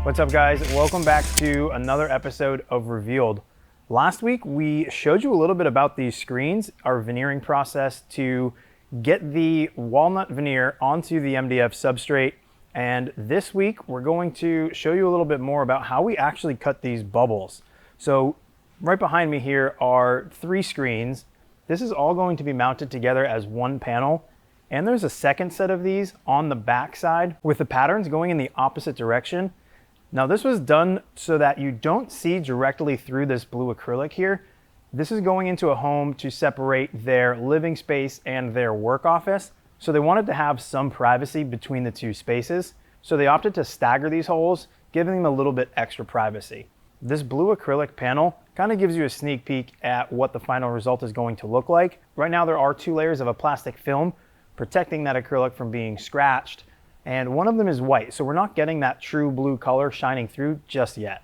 What's up, guys? Welcome back to another episode of Revealed. Last week we showed you a little bit about these screens, our veneering process to get the walnut veneer onto the MDF substrate, and this week we're going to show you a little bit more about how we actually cut these bubbles. So right behind me here are 3 screens. This is all going to be mounted together as one panel, and there's a second set of these on the back side with the patterns going in the opposite direction. Now this was done so that you don't see directly through this blue acrylic here. This is going into a home to separate their living space and their work office. So they wanted to have some privacy between the 2 spaces. So they opted to stagger these holes, giving them a little bit extra privacy. This blue acrylic panel kind of gives you a sneak peek at what the final result is going to look like. Right now there are 2 layers of a plastic film protecting that acrylic from being scratched, and one of them is white, so we're not getting that true blue color shining through just yet.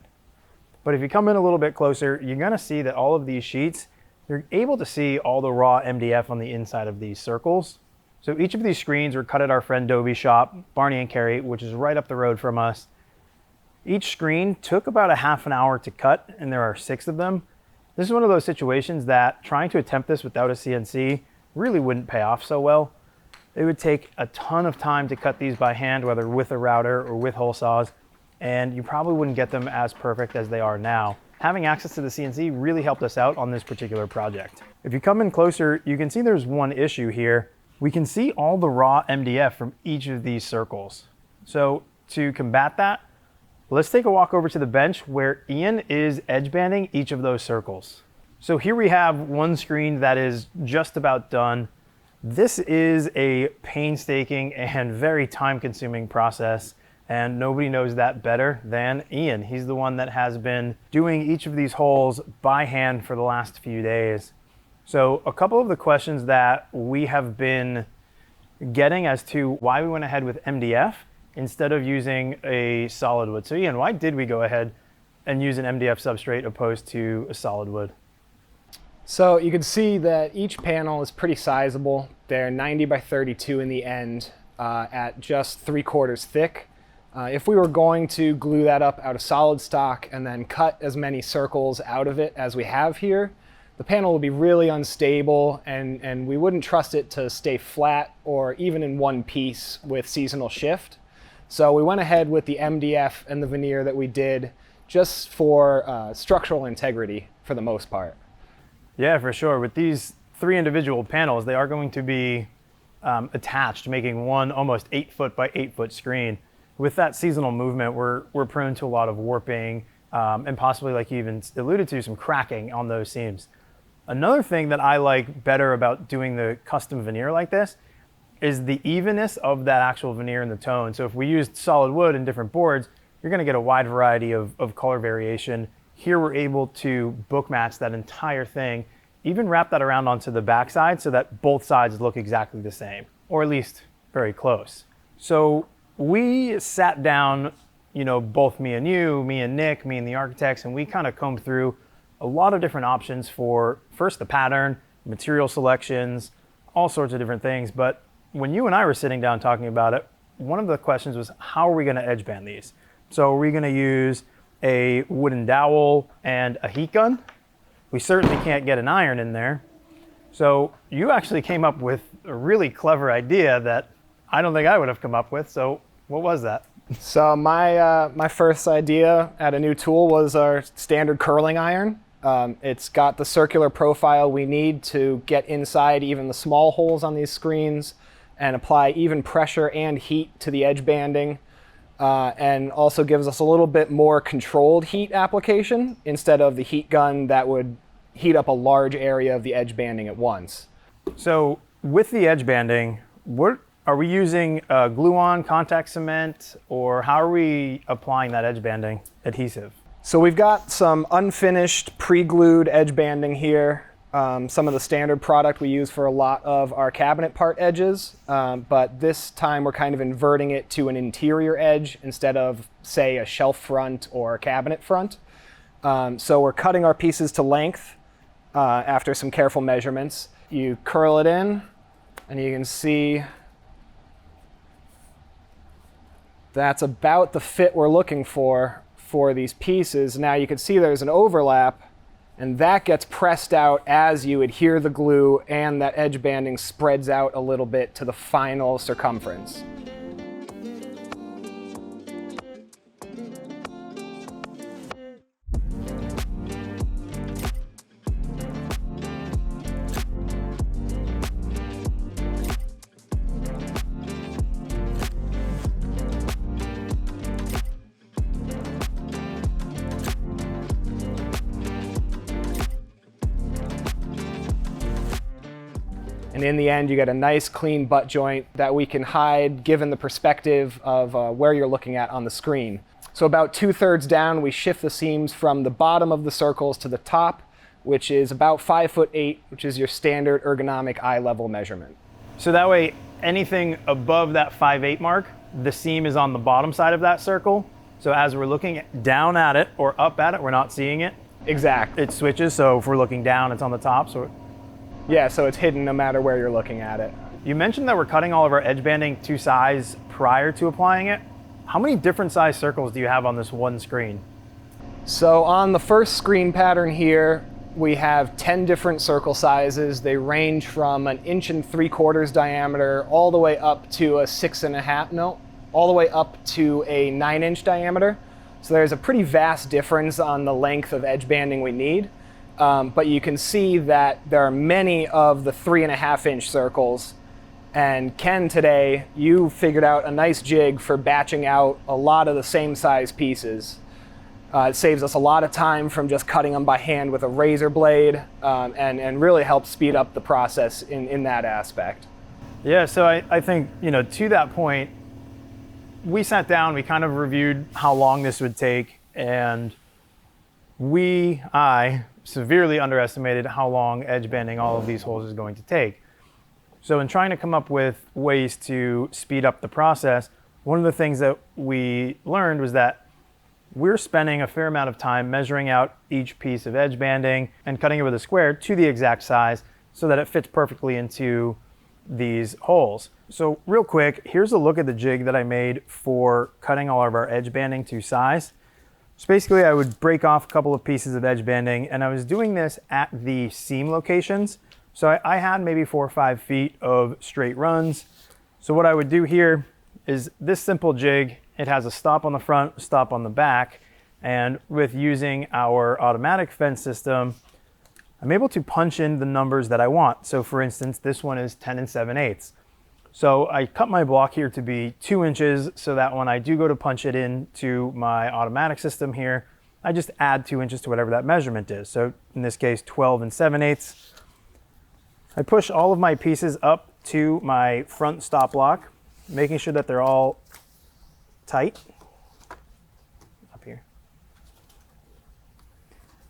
But if you come in a little bit closer, you're gonna see that all of these sheets, you're able to see all the raw MDF on the inside of these circles. So each of these screens were cut at our friend Dobie's shop, Barney and Carrie, which is right up the road from us. Each screen took about a half an hour to cut, and there are 6 of them. This is one of those situations that trying to attempt this without a CNC really wouldn't pay off so well. It would take a ton of time to cut these by hand, whether with a router or with hole saws, and you probably wouldn't get them as perfect as they are now. Having access to the CNC really helped us out on this particular project. If you come in closer, you can see there's one issue here. We can see all the raw MDF from each of these circles. So to combat that, let's take a walk over to the bench where Ian is edge banding each of those circles. So here we have one screen that is just about done. This is a painstaking and very time-consuming process, and nobody knows that better than Ian. He's the one that has been doing each of these holes by hand for the last few days. So a couple of the questions that we have been getting as to why we went ahead with MDF instead of using a solid wood. So Ian, why did we go ahead and use an MDF substrate opposed to a solid wood? So you can see that each panel is pretty sizable. They're 90 by 32 in the end at just 3/4 thick. If we were going to glue that up out of solid stock and then cut as many circles out of it as we have here, the panel would be really unstable, and we wouldn't trust it to stay flat or even in one piece with seasonal shift. So we went ahead with the MDF and the veneer that we did just for structural integrity for the most part. Yeah, for sure. With these 3 individual panels, they are going to be attached, making one almost 8-foot by 8-foot screen. With that seasonal movement, we're prone to a lot of warping and possibly, like you even alluded to, some cracking on those seams. Another thing that I like better about doing the custom veneer like this is the evenness of that actual veneer and the tone. So if we used solid wood in different boards, you're going to get a wide variety of color variation. Here we're able to book match that entire thing, even wrap that around onto the backside so that both sides look exactly the same, or at least very close. So we sat down, both me and you, me and Nick, me and the architects, and we kind of combed through a lot of different options for first the pattern, material selections, all sorts of different things. But when you and I were sitting down talking about it, one of the questions was, how are we going to edge band these? So are we going to use a wooden dowel and a heat gun? We certainly can't get an iron in there. So you actually came up with a really clever idea that I don't think I would have come up with. So what was that? So my first idea at a new tool was our standard curling iron. It's got the circular profile we need to get inside even the small holes on these screens and apply even pressure and heat to the edge banding. And also gives us a little bit more controlled heat application instead of the heat gun that would heat up a large area of the edge banding at once. So with the edge banding, what are we using glue-on, contact cement, or how are we applying that edge banding adhesive? So we've got some unfinished pre-glued edge banding here. Some of the standard product we use for a lot of our cabinet part edges, but this time we're kind of inverting it to an interior edge instead of, say, a shelf front or a cabinet front. So we're cutting our pieces to length after some careful measurements. You curl it in, and you can see That's about the fit we're looking for these pieces. Now you can see there's an overlap, and that gets pressed out as you adhere the glue, and that edge banding spreads out a little bit to the final circumference. And in the end, you get a nice clean butt joint that we can hide given the perspective of where you're looking at on the screen. So about 2/3 down, we shift the seams from the bottom of the circles to the top, which is about 5'8", which is your standard ergonomic eye level measurement. So that way, anything above that 5'8" mark, the seam is on the bottom side of that circle. So as we're looking down at it or up at it, we're not seeing it. Exactly. It switches, so if we're looking down, it's on the top. Yeah, so it's hidden no matter where you're looking at it. You mentioned that we're cutting all of our edge banding to size prior to applying it. How many different size circles do you have on this one screen? So on the first screen pattern here, we have 10 different circle sizes. They range from 1 3/4 diameter all the way up to a 6.5, no, all the way up to a 9-inch diameter. So there's a pretty vast difference on the length of edge banding we need. But you can see that there are many of the 3.5-inch circles. And Ken, today, you figured out a nice jig for batching out a lot of the same size pieces. It saves us a lot of time from just cutting them by hand with a razor blade, and really helps speed up the process in that aspect. Yeah, so I think, to that point, we sat down, we kind of reviewed how long this would take, and I severely underestimated how long edge banding all of these holes is going to take. So in trying to come up with ways to speed up the process, one of the things that we learned was that we're spending a fair amount of time measuring out each piece of edge banding and cutting it with a square to the exact size so that it fits perfectly into these holes. So real quick, here's a look at the jig that I made for cutting all of our edge banding to size. So basically I would break off a couple of pieces of edge banding, and I was doing this at the seam locations. So I had maybe 4 or 5 feet of straight runs. So what I would do here is this simple jig. It has a stop on the front, stop on the back, and with using our automatic fence system, I'm able to punch in the numbers that I want. So for instance, this one is 10 7/8. So I cut my block here to be 2 inches so that when I do go to punch it into my automatic system here, I just add 2 inches to whatever that measurement is. So in this case, 12 7/8. I push all of my pieces up to my front stop block, making sure that they're all tight up here.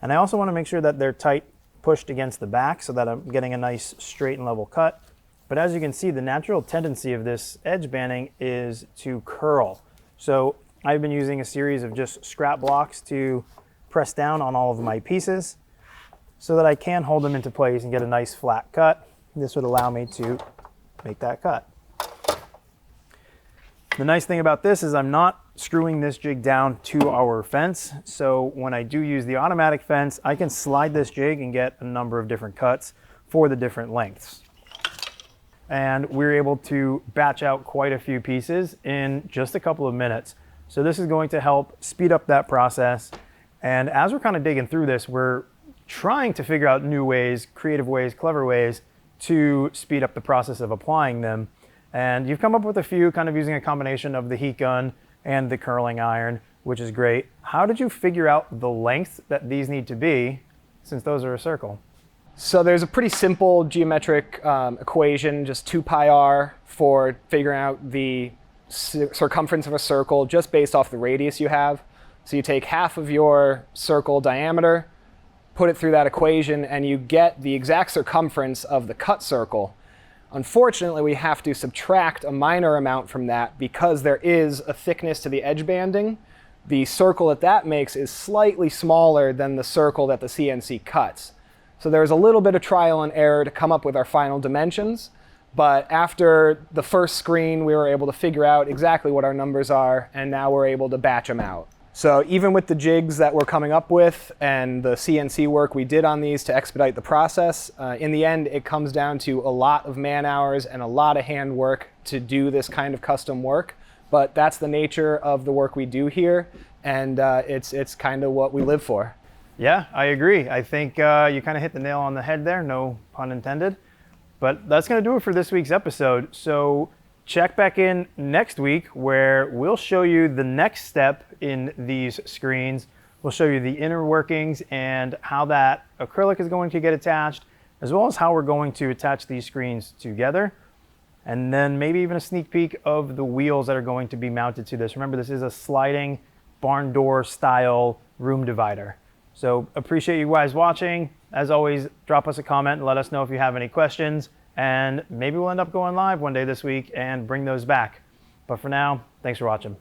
And I also want to make sure that they're tight pushed against the back so that I'm getting a nice straight and level cut. But as you can see, the natural tendency of this edge banding is to curl. So I've been using a series of just scrap blocks to press down on all of my pieces so that I can hold them into place and get a nice flat cut. This would allow me to make that cut. The nice thing about this is I'm not screwing this jig down to our fence. So when I do use the automatic fence, I can slide this jig and get a number of different cuts for the different lengths. And we're able to batch out quite a few pieces in just a couple of minutes. So this is going to help speed up that process. And as we're kind of digging through this, we're trying to figure out new ways, creative ways, clever ways to speed up the process of applying them. And you've come up with a few, kind of using a combination of the heat gun and the curling iron, which is great. How did you figure out the length that these need to be, since those are a circle? So there's a pretty simple geometric equation, just 2 pi r for figuring out the circumference of a circle just based off the radius you have. So you take half of your circle diameter, put it through that equation, and you get the exact circumference of the cut circle. Unfortunately, we have to subtract a minor amount from that because there is a thickness to the edge banding. The circle that makes is slightly smaller than the circle that the CNC cuts. So there's a little bit of trial and error to come up with our final dimensions, But after the first screen, we were able to figure out exactly what our numbers are, and now we're able to batch them out. So even with the jigs that we're coming up with and the CNC work we did on these to expedite the process, in the end, it comes down to a lot of man hours and a lot of hand work to do this kind of custom work. But that's the nature of the work we do here, and it's kind of what we live for. Yeah, I agree. I think you kind of hit the nail on the head there, no pun intended. But that's going to do it for this week's episode. So check back in next week where we'll show you the next step in these screens. We'll show you the inner workings and how that acrylic is going to get attached, as well as how we're going to attach these screens together. And then maybe even a sneak peek of the wheels that are going to be mounted to this. Remember, this is a sliding barn door style room divider. So appreciate you guys watching. As always, drop us a comment and let us know if you have any questions. And maybe we'll end up going live one day this week and bring those back. But for now, thanks for watching.